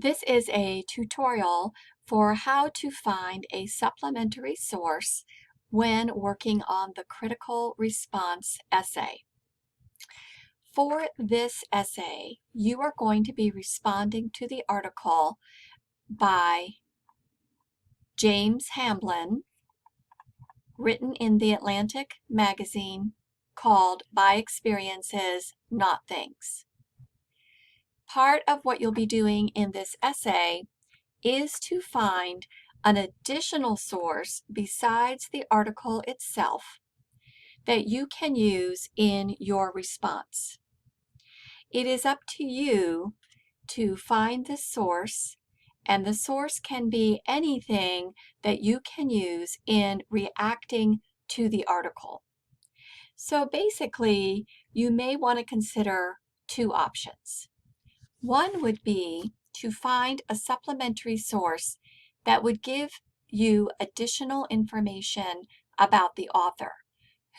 This is a tutorial for how to find a supplementary source when working on the critical response essay. For this essay, you are going to be responding to the article by James Hamblin, written in the Atlantic magazine, called By Experiences, Not Things. Part of what you'll be doing in this essay is to find an additional source besides the article itself that you can use in your response. It is up to you to find the source, and the source can be anything that you can use in reacting to the article. So basically, you may want to consider two options. One would be to find a supplementary source that would give you additional information about the author.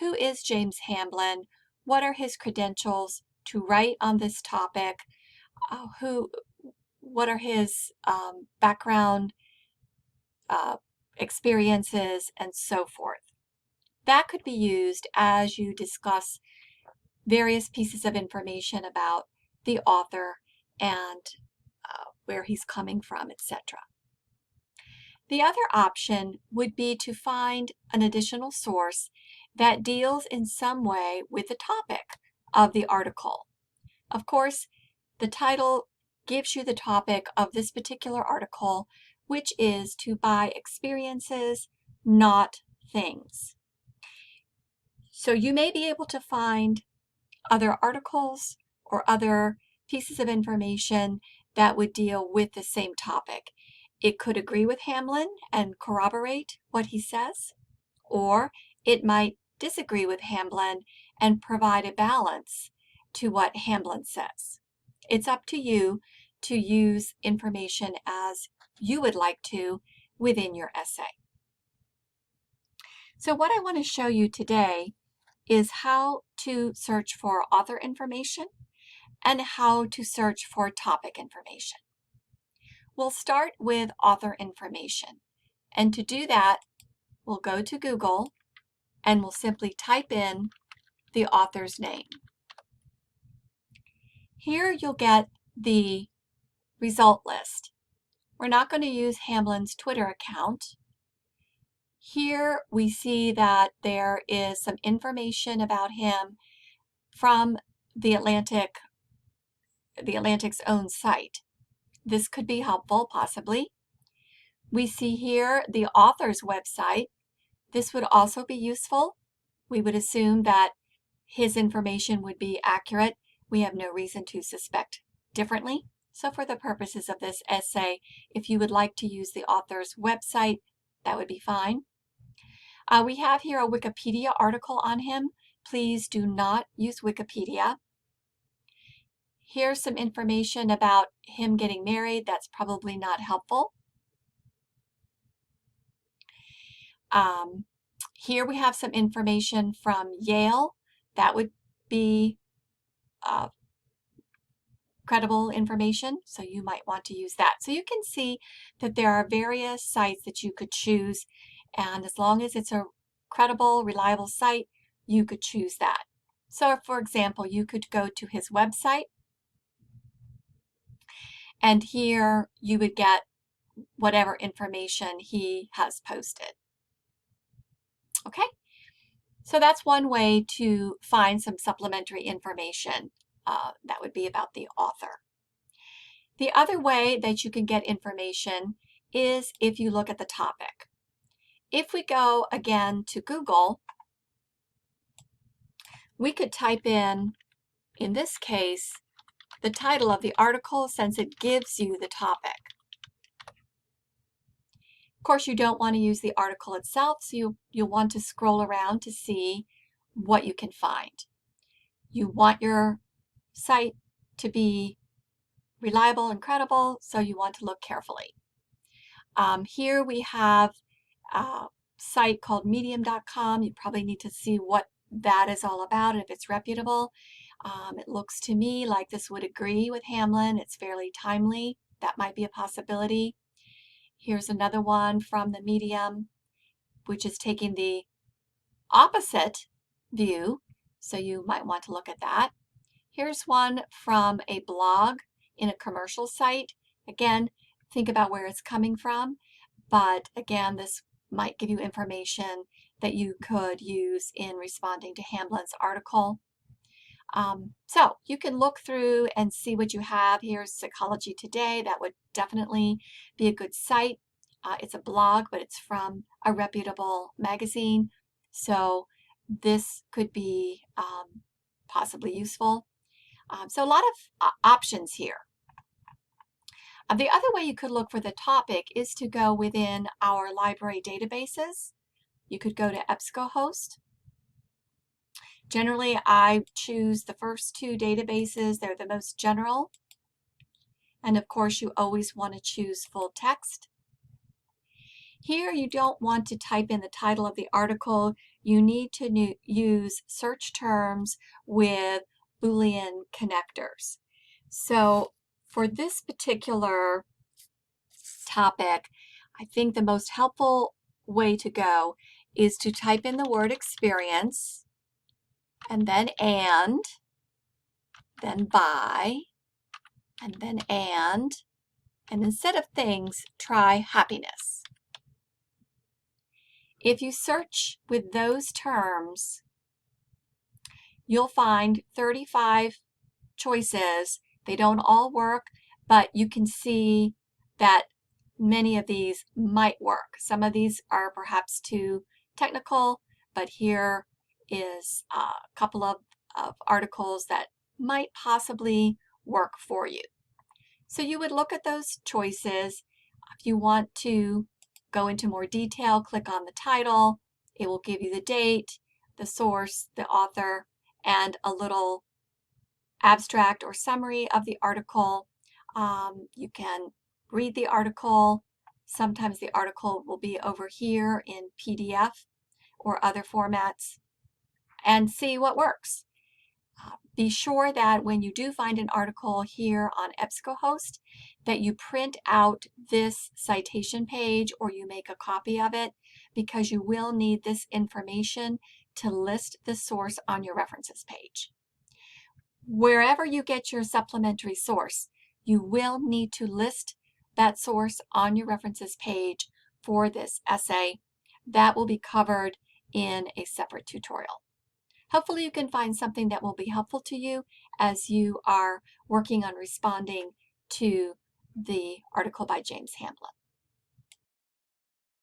Who is James Hamblin? What are his credentials to write on this topic? What are his background experiences, and so forth? That could be used as you discuss various pieces of information about the author and where he's coming from, etc. The other option would be to find an additional source that deals in some way with the topic of the article. Of course, the title gives you the topic of this particular article, which is to buy experiences, not things. So you may be able to find other articles or other pieces of information that would deal with the same topic. It could agree with Hamblin and corroborate what he says, or it might disagree with Hamblin and provide a balance to what Hamblin says. It's up to you to use information as you would like to within your essay. So what I want to show you today is how to search for author information and how to search for topic information. We'll start with author information. And to do that, we'll go to Google and we'll simply type in the author's name. Here you'll get the result list. We're not going to use Hamblin's Twitter account. Here we see that there is some information about him from the Atlantic's own site. This could be helpful, possibly. We see here the author's website. This would also be useful. We would assume that his information would be accurate. We have no reason to suspect differently. So for the purposes of this essay, if you would like to use the author's website, that would be fine. We have here a Wikipedia article on him. Please do not use Wikipedia. Here's some information about him getting married. That's probably not helpful. Here we have some information from Yale. That would be credible information, so you might want to use that. So you can see that there are various sites that you could choose, and as long as it's a credible, reliable site, you could choose that. So for example, you could go to his website, and here you would get whatever information he has posted. Okay, so that's one way to find some supplementary information. That would be about the author. The other way that you can get information is if you look at the topic. If we go again to Google, we could type in this case, the title of the article, since it gives you the topic. Of course, you don't want to use the article itself, so you'll want to scroll around to see what you can find. You want your site to be reliable and credible, so you want to look carefully. Here we have a site called medium.com. You probably need to see what that is all about, if it's reputable. It looks to me like this would agree with Hamblin. It's fairly timely. that might be a possibility. Here's another one from the Medium, which is taking the opposite view, so you might want to look at that. Here's one from a blog in a commercial site. Again, think about where it's coming from, but again, this might give you information that you could use in responding to Hamblin's article. So you can look through and see what you have. Here's Psychology Today. That would definitely be a good site. It's a blog, but it's from a reputable magazine. So this could be possibly useful. So a lot of options here. The other way you could look for the topic is to go within our library databases. You could go to EBSCOhost. Generally, I choose the first two databases. They're the most general. And of course, you always want to choose full text. Here, you don't want to type in the title of the article. You need to use search terms with Boolean connectors. So for this particular topic, I think the most helpful way to go is to type in the word experience, and then by, and then and instead of things, try happiness. If you search with those terms, you'll find 35 choices. They don't all work, but you can see that many of these might work. Some of these are perhaps too technical, but here is a couple of articles that might possibly work for you. So you would look at those choices. If you want to go into more detail, click on the title. It will give you the date, the source, the author, and a little abstract or summary of the article. You can read the article. Sometimes the article will be over here in PDF or other formats, and see what works. Be sure that when you do find an article here on EBSCOhost, that you print out this citation page or you make a copy of it, because you will need this information to list the source on your references page. Wherever you get your supplementary source, you will need to list that source on your references page for this essay. That will be covered in a separate tutorial. Hopefully you can find something that will be helpful to you as you are working on responding to the article by James Hamblin.